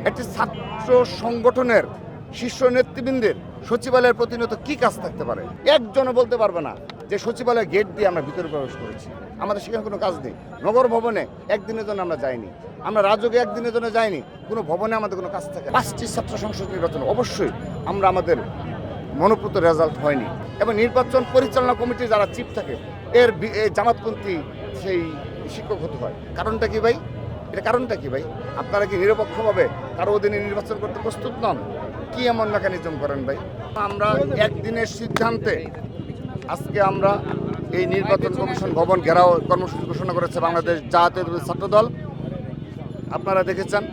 একটি ছাত্র সংগঠনের শীর্ষ নেতৃবৃন্দের সচিবালয়ের প্রতিনিয়ত কি কাজ থাকতে পারে? একজনও বলতে পারবে না যে সচিবালয়ের গেট দিয়ে আমরা ভিতরে প্রবেশ করেছি। আমাদের সেখানে কোনো কাজ নেই। নগর ভবনে একদিনের জন্য আমরা যাইনি, আমরা রাজকে একদিনের জন্য যাইনি, কোনো ভবনে আমাদের কোনো কাজ থাকে। 5টি ছাত্র সংসদ নির্বাচন অবশ্যই আমাদের মনোপুত রেজাল্ট হয়নি, এবং নির্বাচন পরিচালনা কমিটির যারা চিফ থাকে এর জামাতপন্থী সেই শিক্ষক হতে হয়। কারণটা কি ভাই? এটা কারণটা কি ভাই? আপনারা কি নিরপেক্ষভাবে কারো অধীনে নির্বাচন করতে প্রস্তুত নন? কি এমন মেকানিজম করেন ভাই? আমরা একদিনের সিদ্ধান্তে আজকে আমরা এই নির্বাচন কমিশন ভবন ঘেরাও কর্মসূচি ঘোষণা করেছে বাংলাদেশ জাতীয়তাবাদী ছাত্রদল। আপনারা দেখেছেন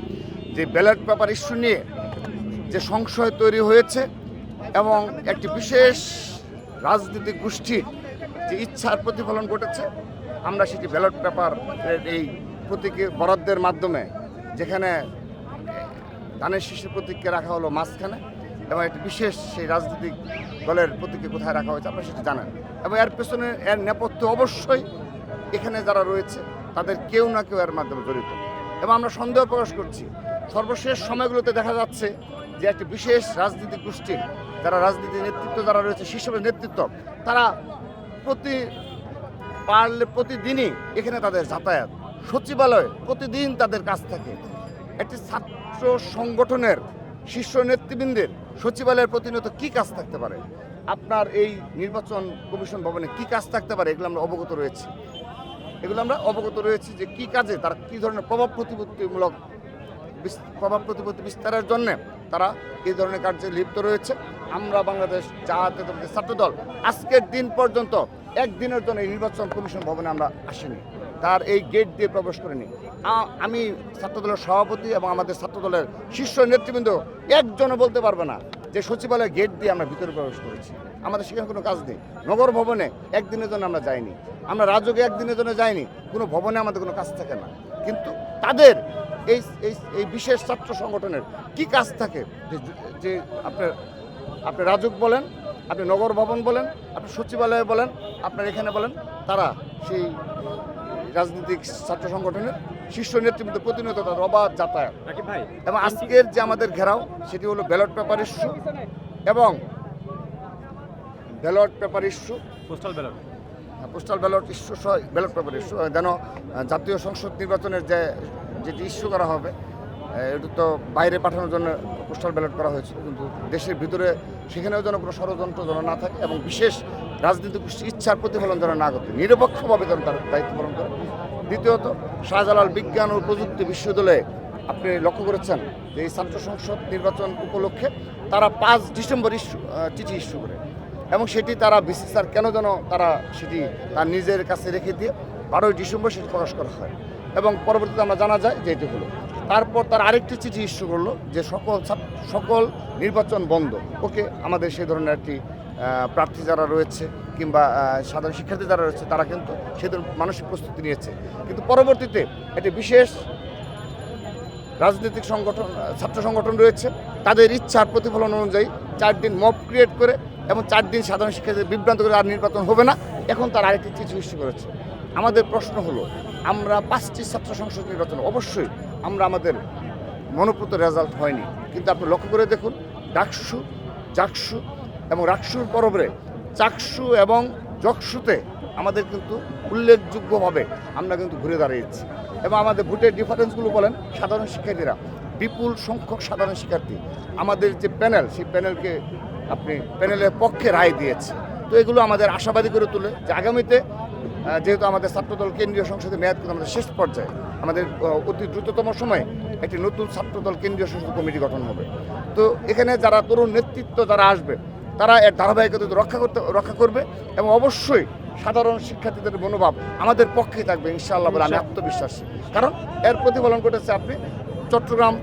যে ব্যালট পেপার ইস্যু নিয়ে যে সংশয় তৈরি হয়েছে এবং একটি বিশেষ রাজনৈতিক গোষ্ঠীর যে ইচ্ছার প্রতিফলন ঘটেছে, আমরা সেটি ব্যালট পেপার এই প্রতীকের বরাদ্দের মাধ্যমে, যেখানে ধানের শীষের প্রতীককে রাখা হলো মাঝখানে এবং একটি বিশেষ সেই রাজনৈতিক দলের প্রতীকে কোথায় রাখা হয়েছে আপনারা সেটা জানেন, এবং এর পেছনে এর নেপথ্যে অবশ্যই এখানে যারা রয়েছে তাদের কেউ না কেউ এর মাধ্যমে জড়িত, এবং আমরা সন্দেহ প্রকাশ করছি সর্বশেষ সময়গুলোতে দেখা যাচ্ছে যে একটি বিশেষ রাজনৈতিক গোষ্ঠীর যারা রাজনীতি নেতৃত্ব যারা রয়েছে, শীর্ষ নেতৃত্ব, তারা প্রতিদিনই এখানে তাদের যাতায়াত, সচিবালয়ে প্রতিদিন তাদের কাজ থাকে। একটি ছাত্র সংগঠনের শীর্ষ নেতৃবৃন্দের সচিবালয়ের প্রতিনিয়ত কি কাজ থাকতে পারে? আপনার এই নির্বাচন কমিশন ভবনে কি কাজ থাকতে পারে? এগুলো আমরা অবগত রয়েছি যে কি কাজে তারা কি ধরনের প্রভাব প্রতিপত্তি বিস্তারের জন্য তারা এই ধরনের কার্যে লিপ্ত রয়েছে। আমরা বাংলাদেশ জাতীয়তাবাদী ছাত্রদল আজকের দিন পর্যন্ত একদিনের জন্য এই নির্বাচন কমিশন ভবনে আমরা আসিনি, তার এই গেট দিয়ে প্রবেশ করিনি। আমি ছাত্রদলের সভাপতি এবং আমাদের ছাত্রদলের শীর্ষ নেতৃবৃন্দ একজনও বলতে পারবে না যে সচিবালয়ের গেট দিয়ে আমরা ভিতরে প্রবেশ করেছি। আমাদের সেখানে কোনো কাজ নেই। নগর ভবনে একদিনের জন্য আমরা যাইনি, আমরা রাজকে একদিনের জন্য যাইনি, কোনো ভবনে আমাদের কোনো কাজ থাকে না। কিন্তু তাদের এই বিশেষ ছাত্র সংগঠনের কি কাজ থাকে যে আপনি রাজক বলেন, আপনি নগর ভবন বলেন, আপনি সচিবালয়ে বলেন, আপনার এখানে বলেন, তারা সেই রাজনৈতিক ছাত্র সংগঠনের শীর্ষ নেতৃবৃন্দ প্রতিনিয়ত তাদের অবাধ যাতায়াত। এবং আজকের যে আমাদের ঘেরাও সেটি হলো ব্যালট পেপার ইস্যু এবং পোস্টাল ব্যালট ইস্যু সহ ব্যালট পেপার ইস্যু, যেন জাতীয় সংসদ নির্বাচনের যেটি ইস্যু করা হবে এটা তো বাইরে পাঠানোর জন্য পোস্টাল ব্যালট করা হয়েছিল, কিন্তু দেশের ভিতরে সেখানেও যেন কোনো ষড়যন্ত্র যেন না থাকে এবং বিশেষ রাজনৈতিক গোষ্ঠীর ইচ্ছার প্রতিফলন যেন না করতে, নিরপেক্ষভাবে যেন তার দায়িত্ব পালন করে। দ্বিতীয়ত, শাহজালাল বিজ্ঞান ও প্রযুক্তি বিশ্ববিদ্যালয়ে আপনি লক্ষ্য করেছেন যে এই ছাত্র সংসদ নির্বাচন উপলক্ষে তারা 5 ডিসেম্বর চিঠি ইস্যু করে, এবং সেটি তারা বিসিসিআর কেন যেন তারা সেটি তার নিজের কাছে রেখে দিয়ে 12ই ডিসেম্বর সেটি প্রকাশ করা হয়, এবং পরবর্তীতে আমরা জানা যায় যে এটি হলো। তারপর তার আরেকটি চিঠি ইস্যু করলো যে সকল নির্বাচন বন্ধ। ওকে, আমাদের সেই ধরনের একটি প্রার্থী যারা রয়েছে কিংবা সাধারণ শিক্ষার্থী যারা রয়েছে তারা কিন্তু সেই ধরনের মানসিক প্রস্তুতি নিয়েছে, কিন্তু পরবর্তীতে একটি বিশেষ রাজনৈতিক ছাত্র সংগঠন রয়েছে, তাদের ইচ্ছার প্রতিফলন অনুযায়ী 4 দিন মব ক্রিয়েট করে এবং 4 দিন সাধারণ শিক্ষার্থীদের বিভ্রান্ত করে আর নির্বাচন হবে না, এখন তার আরেকটি চিঠি ইস্যু করেছে। আমাদের প্রশ্ন হলো, আমরা 5টি ছাত্র সংসদ নির্বাচন অবশ্যই আমাদের মনোপুত রেজাল্ট হয়নি, কিন্তু আপনি লক্ষ্য করে দেখুন ডাকসু, জাকসু এবং রাকসুর পরবরে চাকসু এবং জকসুতে আমাদের কিন্তু উল্লেখযোগ্যভাবে আমরা কিন্তু ঘুরে দাঁড়িয়েছি, এবং আমাদের ভোটের ডিফারেন্সগুলো বলেন সাধারণ শিক্ষার্থীরা, বিপুল সংখ্যক সাধারণ শিক্ষার্থী আমাদের যে প্যানেল, সেই প্যানেলের পক্ষে রায় দিয়েছে। তো এগুলো আমাদের আশাবাদী করে তোলে যে আগামীতে যেহেতু আমাদের ছাত্রদল কেন্দ্রীয় সংসদের মেয়াদ কিন্তু আমাদের শেষ পর্যায়ে, আমাদের অতি দ্রুততম সময়ে একটি নতুন ছাত্রদল কেন্দ্রীয় সংসদ কমিটি গঠন হবে। তো এখানে যারা তরুণ নেতৃত্ব যারা আসবে তারা এর ধারাবাহিকতা রক্ষা করবে, এবং অবশ্যই সাধারণ শিক্ষার্থীদের মনোভাব আমাদের পক্ষেই থাকবে ইনশাআল্লাহ বলে আমি আত্মবিশ্বাসী। কারণ এর প্রতিফলন ঘটেছে আপনি চট্টগ্রাম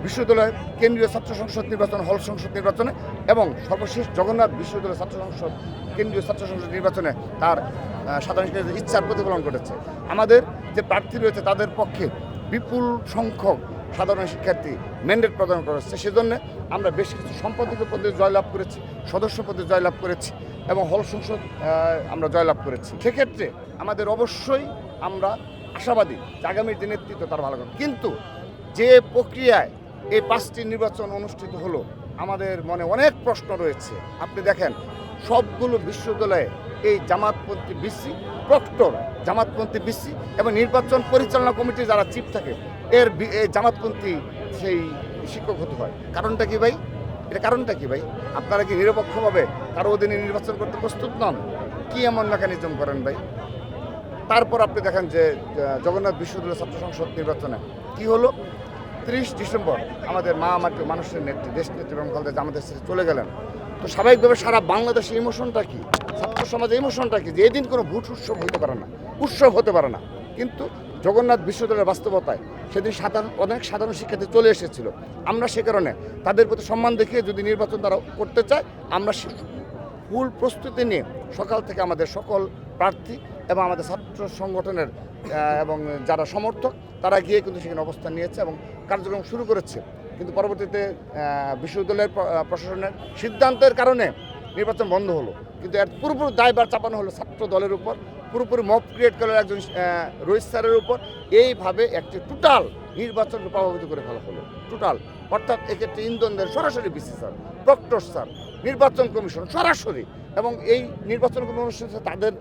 বিশ্ববিদ্যালয় কেন্দ্রীয় ছাত্র সংসদ নির্বাচন, হল সংসদ নির্বাচনে, এবং সর্বশেষ জগন্নাথ বিশ্ববিদ্যালয় কেন্দ্রীয় ছাত্র সংসদ নির্বাচনে তার সাধারণ শিক্ষার্থীদের ইচ্ছার প্রতিফলন ঘটেছে। আমাদের যে প্রার্থী রয়েছে তাদের পক্ষে বিপুল সংখ্যক সাধারণ শিক্ষার্থী ম্যান্ডেট প্রদান করেছে, সেজন্য আমরা বেশ কিছু সম্পাদক পদে জয়লাভ করেছি, সদস্য পদে জয়লাভ করেছি এবং হল সংসদ আমরা জয়লাভ করেছি। সেক্ষেত্রে আমাদের অবশ্যই আমরা আশাবাদী যে আগামীর যে নেতৃত্ব তার ভালো করবে, কিন্তু যে প্রক্রিয়ায় এই 5টি নির্বাচন অনুষ্ঠিত হলো, আমাদের মনে অনেক প্রশ্ন রয়েছে। আপনি দেখেন সবগুলো বিশ্ববিদ্যালয়ে এই জামাতপন্থী বিসি, প্রক্টর জামাতপন্থী বিসি এবং নির্বাচন পরিচালনা কমিটির যারা চিফ থাকে এই জামাতপন্থী সেই শিক্ষক হতে হয়। কারণটা কি ভাই? এটা কারণটা কি ভাই? আপনারা কি নিরপেক্ষভাবে কারো অধীনে নির্বাচন করতে প্রস্তুত নন? কি এমন মেকানিজম করেন ভাই? তারপর আপনি দেখেন যে জগন্নাথ বিশ্ববিদ্যালয় ছাত্র সংসদ নির্বাচনে কি হলো? 30 ডিসেম্বর আমাদের মা মাটি মানুষের নেত্রী, দেশ নেত্রী এবং খালেদা আমাদের ছেড়ে চলে গেলেন। তো স্বাভাবিকভাবে সারা বাংলাদেশের ইমোশনটা কি, ছাত্র সমাজের ইমোশনটা কি, যে এদিন কোনো ভোট উৎসব হতে পারে না, উৎসব হতে পারে না। কিন্তু জগন্নাথ বিশ্ববিদ্যালয়ের বাস্তবতায় সেদিন অনেক সাধারণ শিক্ষার্থী চলে এসেছিল। আমরা সে কারণে তাদের প্রতি সম্মান দেখিয়ে যদি নির্বাচন তারা করতে চায়, আমরা ফুল প্রস্তুতি নিয়ে সকাল থেকে আমাদের সকল প্রার্থী এবং আমাদের ছাত্র সংগঠনের এবং যারা সমর্থক তারা গিয়ে কিন্তু সেখানে অবস্থান নিয়েছে এবং কার্যক্রম শুরু করেছে। কিন্তু পরবর্তীতে বিশ্ববিদ্যালয়ের প্রশাসনের সিদ্ধান্তের কারণে নির্বাচন বন্ধ হলো। কিন্তু এর পুরোপুরি দায়ভার চাপানো হলো ছাত্র দলের উপর, পুরোপুরি মব ক্রিয়েট করার একজন রোহিত স্যারের উপর। এইভাবে একটি টোটাল নির্বাচনকে প্রভাবিত করে ফেলা হলো, টোটাল। অর্থাৎ এক্ষেত্রে ইন্ধনদের সরাসরি বিসি স্যার, প্রক্টর স্যার, নির্বাচন কমিশন সরাসরি, এবং এই নির্বাচন কমিশন তাদের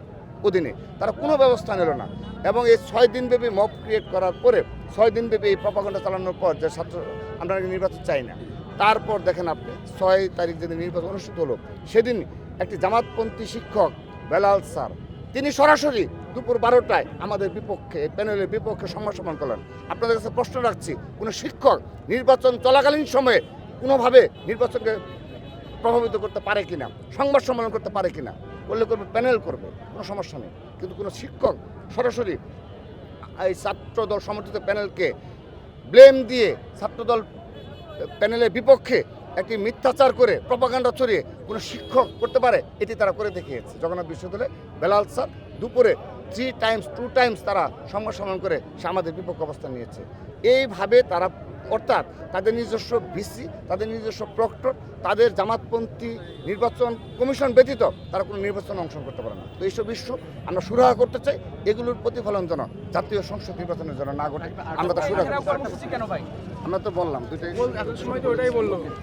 অধীনে তারা কোনো ব্যবস্থা নিল না। এবং এই 6 দিনব্যাপী মব ক্রিয়েট করার পরে, 6 দিনব্যাপী এই প্রপাগান্ডা চালানোর পর যে ছাত্র আমরা নির্বাচন চাই না, তারপর দেখেন আপনি 6 তারিখ যেদিন নির্বাচন অনুষ্ঠিত হলো সেদিন একটি জামাতপন্থী শিক্ষক বেলাল স্যার তিনি সরাসরি দুপুর 12টায় আমাদের বিপক্ষে, প্যানেলের বিপক্ষে সংবাদ সম্মেলন করলেন। আপনাদের কাছে প্রশ্ন রাখছি, কোনো শিক্ষক নির্বাচন চলাকালীন সময়ে কোনোভাবে নির্বাচনকে প্রভাবিত করতে পারে কিনা, সংবাদ সম্মেলন করতে পারে কিনা? করলে করবে, প্যানেল করবে, কোনো সমস্যা নেই। কিন্তু কোনো শিক্ষক সরাসরি এই ছাত্রদল সমর্থিত প্যানেলকে ব্লেম দিয়ে ছাত্রদল প্যানেলের বিপক্ষে একটি মিথ্যাচার করে প্রপাগান্ডা ছড়িয়ে কোনো শিক্ষক করতে পারে? এটি তারা করে দেখিয়েছে। জগন্নাথ বিশ্ববিদ্যালয়ে বেলাল স্যার দুপুরে 2 টাইমস তারা সংবাদ সম্মেলন করে সে আমাদের বিপক্ষে অবস্থান নিয়েছে। এইভাবে তারা, অর্থাৎ তাদের নিজস্ব ভিসি, তাদের নিজস্ব প্রক্টর, তাদের জামাতপন্থী নির্বাচন কমিশন ব্যতীত তারা কোনো নির্বাচনে অংশগ্রহণ করতে পারে না। তো এইসব ইস্যু আমরা সুরাহা করতে চাই। এগুলোর প্রতিফলন যেন জাতীয় সংসদ নির্বাচনের জন্য না ঘটে, আমরা তা সুরাহা করতে চাই। আমরা তো বললাম দুইটাই।